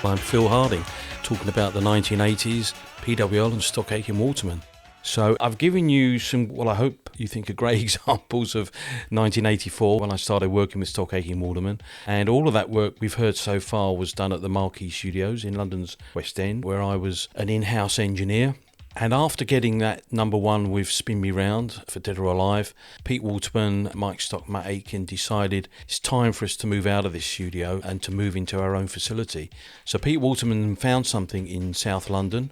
I'm Phil Harding, talking about the 1980s, PWL and Stock Aitken Waterman. So I've given you some, well, I hope you think are great examples of 1984 when I started working with Stock Aitken Waterman. And all of that work we've heard so far was done at the Marquee Studios in London's West End, where I was an in-house engineer. And after getting that #1 with Spin Me Round for Dead or Alive, Pete Waterman, Mike Stock, Matt Aitken decided it's time for us to move out of this studio and to move into our own facility. So Pete Waterman found something in South London.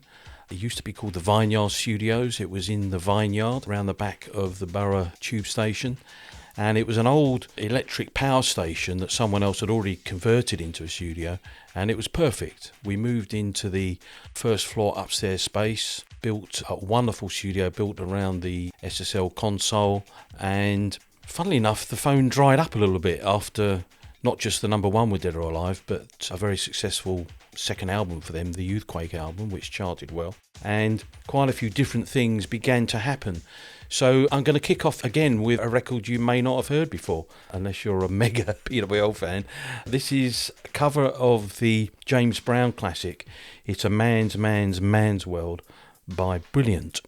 It used to be called the Vineyard Studios. It was in the Vineyard around the back of the Borough Tube Station. And it was an old electric power station that someone else had already converted into a studio, and it was perfect. We moved into the first floor upstairs space, built a wonderful studio built around the SSL console, and funnily enough, the phone dried up a little bit after not just the #1 with Dead or Alive, but a very successful second album for them, the Youthquake album, which charted well, and quite a few different things began to happen. So I'm going to kick off again with a record you may not have heard before, unless you're a mega PWL fan. This is a cover of the James Brown classic, It's a Man's World by Brilliant.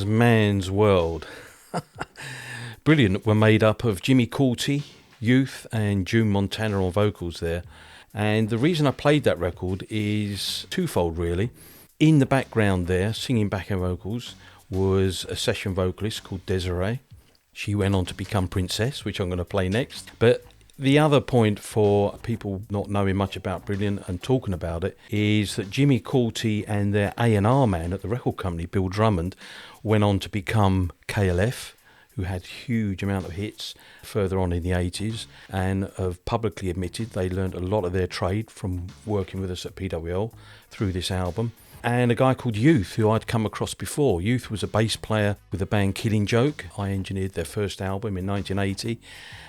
Man's World. Brilliant were made up of Jimmy Courty, Youth, and June Montana on vocals there. And the reason I played that record is twofold, really. In the background there, singing backing vocals, was a session vocalist called Desiree. She went on to become Princess, which I'm going to play next. But The other point for people not knowing much about Brilliant and talking about it is that Jimmy Cauty and their A&R man at the record company, Bill Drummond, went on to become KLF, who had huge amount of hits further on in the 80s, and have publicly admitted they learned a lot of their trade from working with us at PWL through this album. And a guy called Youth, who I'd come across before. Youth was a bass player with the band Killing Joke. I engineered their first album in 1980.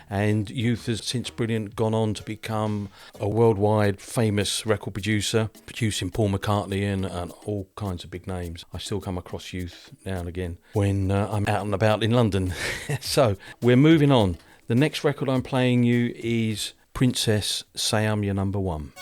And Youth has since Brilliant gone on to become a worldwide famous record producer, producing Paul McCartney and all kinds of big names. I still come across Youth now and again when I'm out and about in London. So we're moving on. The next record I'm playing you is Princess, Say I'm Your Number One.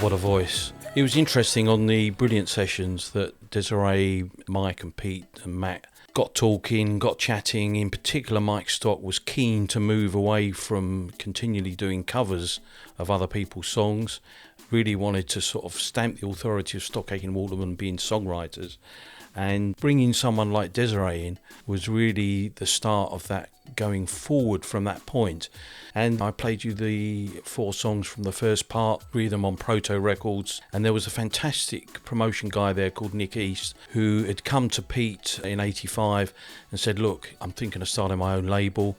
What a voice. It was interesting on the Brilliant sessions that Desiree, Mike and Pete and Matt got talking, got chatting. In particular, Mike Stock was keen to move away from continually doing covers of other people's songs. Really wanted to sort of stamp the authority of Stock Aitken Waterman being songwriters. And bringing someone like Desiree in was really the start of that going forward from that point. And I played you the 4 songs from the first part, 3 of them on Proto Records. And there was a fantastic promotion guy there called Nick East who had come to Pete in 85 and said, look, I'm thinking of starting my own label.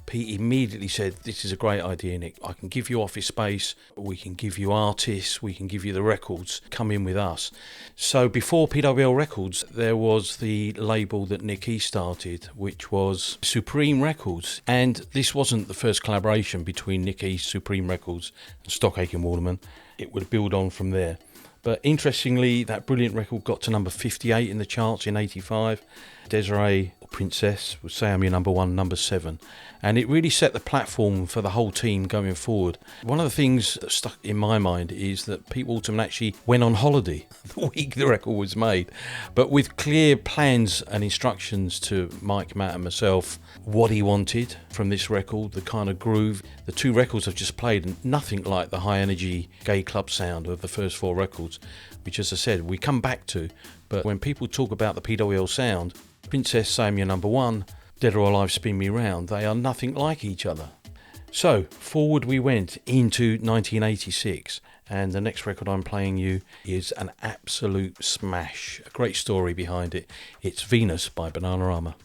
Pete immediately said, this is a great idea, Nick. I can give you office space, we can give you artists, we can give you the records, come in with us. So before PWL Records, there was the label that Nicky started, which was Supreme Records. And this wasn't the first collaboration between Nicky, Supreme Records and Stock Aitken Waterman. It would build on from there. But interestingly, that brilliant record got to number 58 in the charts in 85. Desiree Princess would say I'm your number one, number 7. And it really set the platform for the whole team going forward. One of the things that stuck in my mind is that Pete Waterman actually went on holiday the week the record was made, but with clear plans and instructions to Mike, Matt and myself, what he wanted from this record, the kind of groove. The 2 records I've just played, and nothing like the high energy gay club sound of the first 4 records, which, as I said, we come back to. But when people talk about the PWL sound, Princess, Say I'm Your Number One, Dead or Alive, Spin Me Round, they are nothing like each other. So forward we went into 1986, and the next record I'm playing you is an absolute smash. A great story behind it. It's Venus by Bananarama.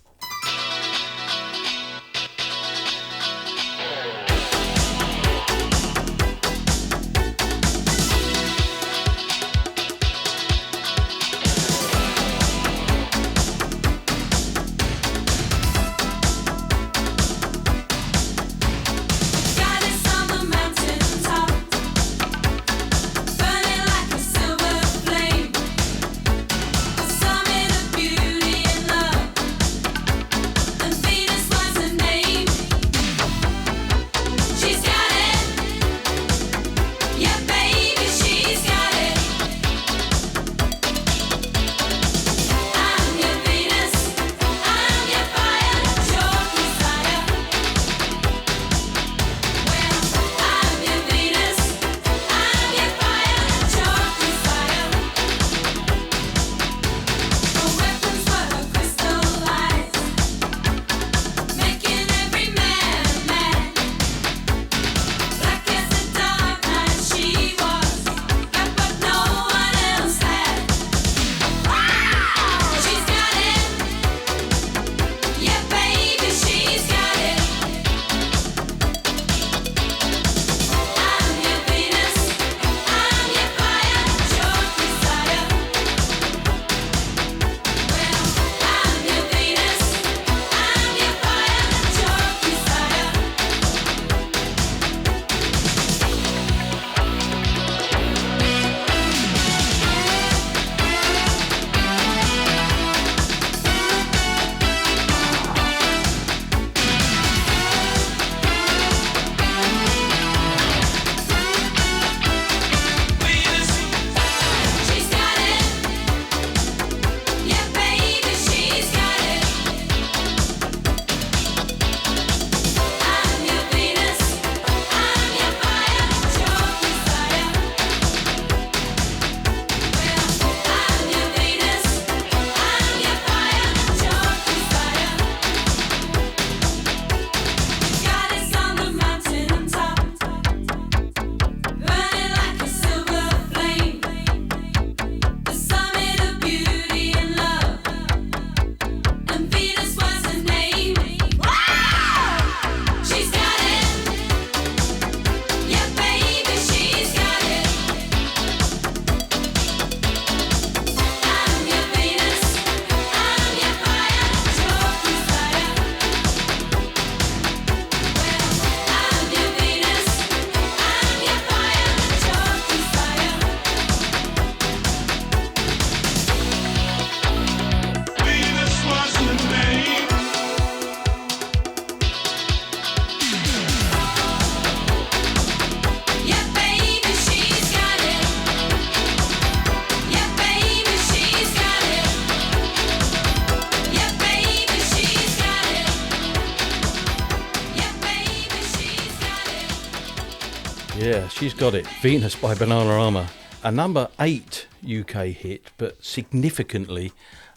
Yeah, she's got it. Venus by Bananarama. A number 8 UK hit, but significantly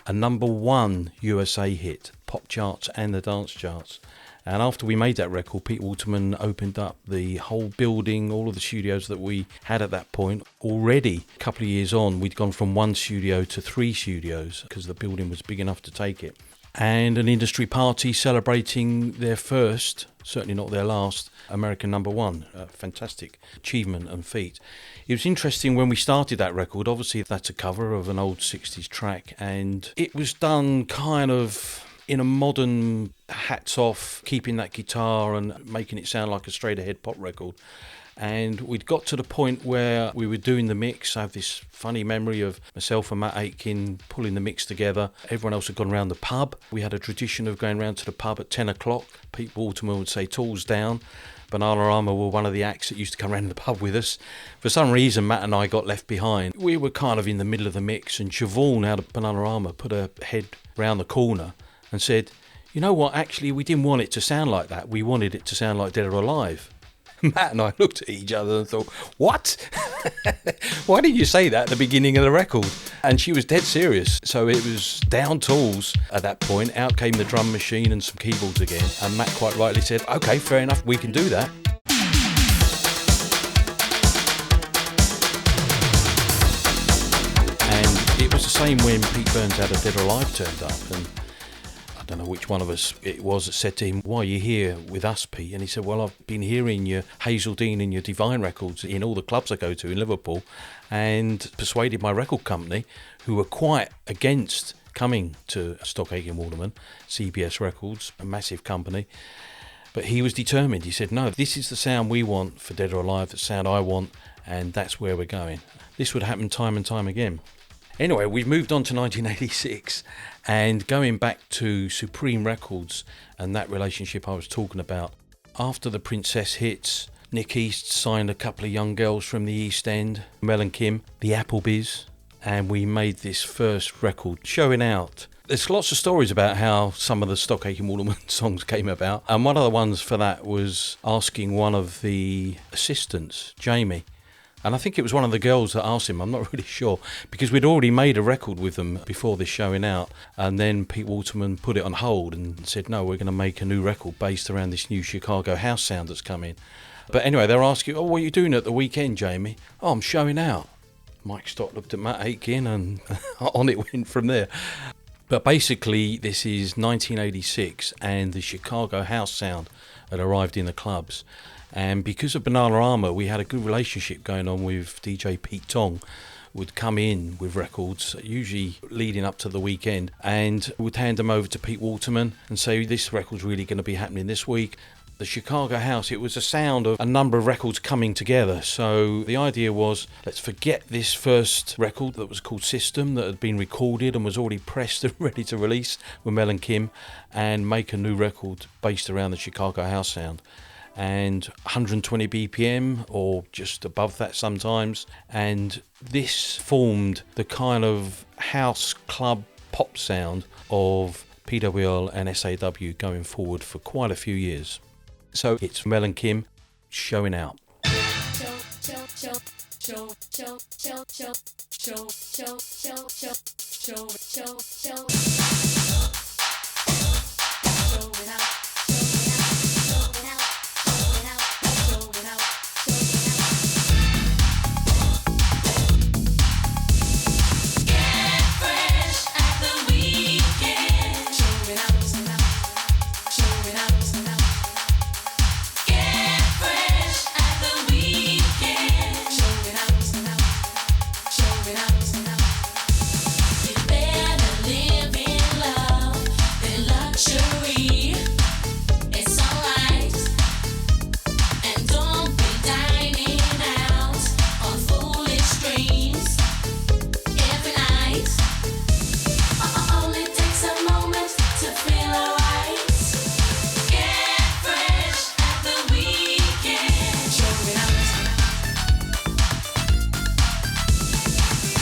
a number 1 USA hit, pop charts and the dance charts. And after we made that record, Pete Waterman opened up the whole building, all of the studios that we had at that point. Already, a couple of years on, we'd gone from 1 studio to 3 studios because the building was big enough to take it. And an industry party celebrating their first certainly not their last American #1. A fantastic achievement and feat. It was interesting when we started that record. Obviously, that's a cover of an old 60s track, and it was done kind of in a modern, hats off, keeping that guitar and making it sound like a straight ahead pop record. And we'd got to the point where we were doing the mix. I have this funny memory of myself and Matt Aitken pulling the mix together. Everyone else had gone around the pub. We had a tradition of going round to the pub at 10 o'clock. Pete Waterman would say, "Tools down." Bananarama were one of the acts that used to come around the pub with us. For some reason, Matt and I got left behind. We were kind of in the middle of the mix, and Siobhan out of Bananarama put her head round the corner and said, "You know what, actually, we didn't want it to sound like that. We wanted it to sound like Dead or Alive." Matt and I looked at each other and thought, "What? Why did you say that at the beginning of the record?" And she was dead serious. So it was down tools at that point. Out came the drum machine and some keyboards again. And Matt quite rightly said, "Okay, fair enough, we can do that." And it was the same when Pete Burns out of Dead or Alive turned up, and I don't know which one of us it was that said to him, "Why are you here with us, Pete?" And he said, "Well, I've been hearing your Hazeldean and your Divine records in all the clubs I go to in Liverpool, and persuaded my record company, who were quite against coming to Stock Aitken Waterman, CBS Records, a massive company. But he was determined. He said, "No, this is the sound we want for Dead or Alive, the sound I want, and that's where we're going." This would happen time and time again. Anyway, we've moved on to 1986, and going back to Supreme Records and that relationship I was talking about. After the Princess hits, Nick East signed a couple of young girls from the East End, Mel and Kim, the Applebys, and we made this first record, Showing Out. There's lots of stories about how some of the Stock Aitken Waterman songs came about, and one of the ones for that was asking one of the assistants, Jamie, and I think it was one of the girls that asked him, I'm not really sure, because we'd already made a record with them before this Showing Out, and then Pete Waterman put it on hold and said, "No, we're going to make a new record based around this new Chicago house sound that's coming." But anyway, they're asking, "Oh, what are you doing at the weekend, Jamie?" "Oh, I'm showing out." Mike Stott looked at Matt Aitken, and on it went from there. But basically, this is 1986, and the Chicago house sound had arrived in the clubs. And because of Bananarama, we had a good relationship going on with DJ Pete Tong. Would come in with records, usually leading up to the weekend, and would hand them over to Pete Waterman and say, "This record's really going to be happening this week." The Chicago house, it was a sound of a number of records coming together. So the idea was, let's forget this first record that was called System, that had been recorded and was already pressed and ready to release with Mel and Kim, and make a new record based around the Chicago house sound. And 120 BPM or just above that sometimes. And this formed the kind of house club pop sound of PWL and SAW going forward for quite a few years. So it's Mel and Kim, Showing Out.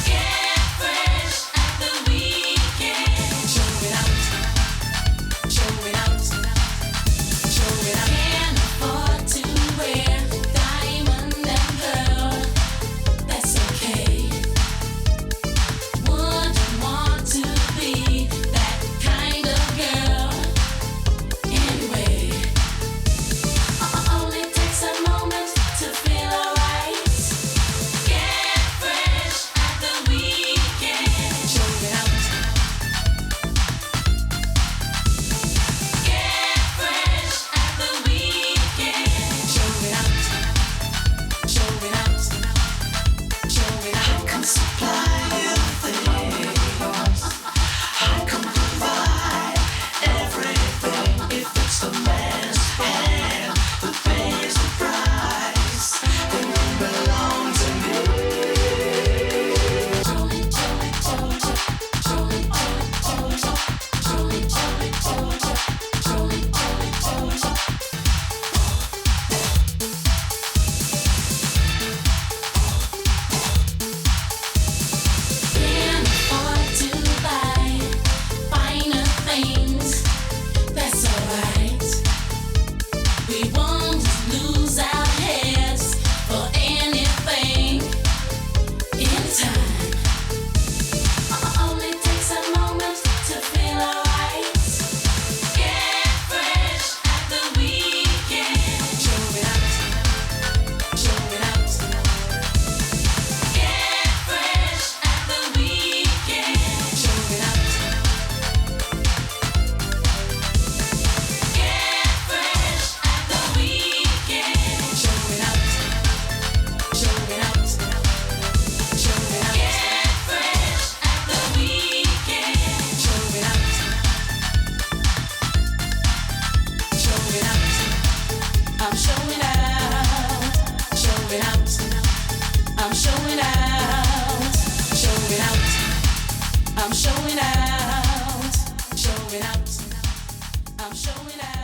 Yeah. I'm showing out, showing out. I'm showing out.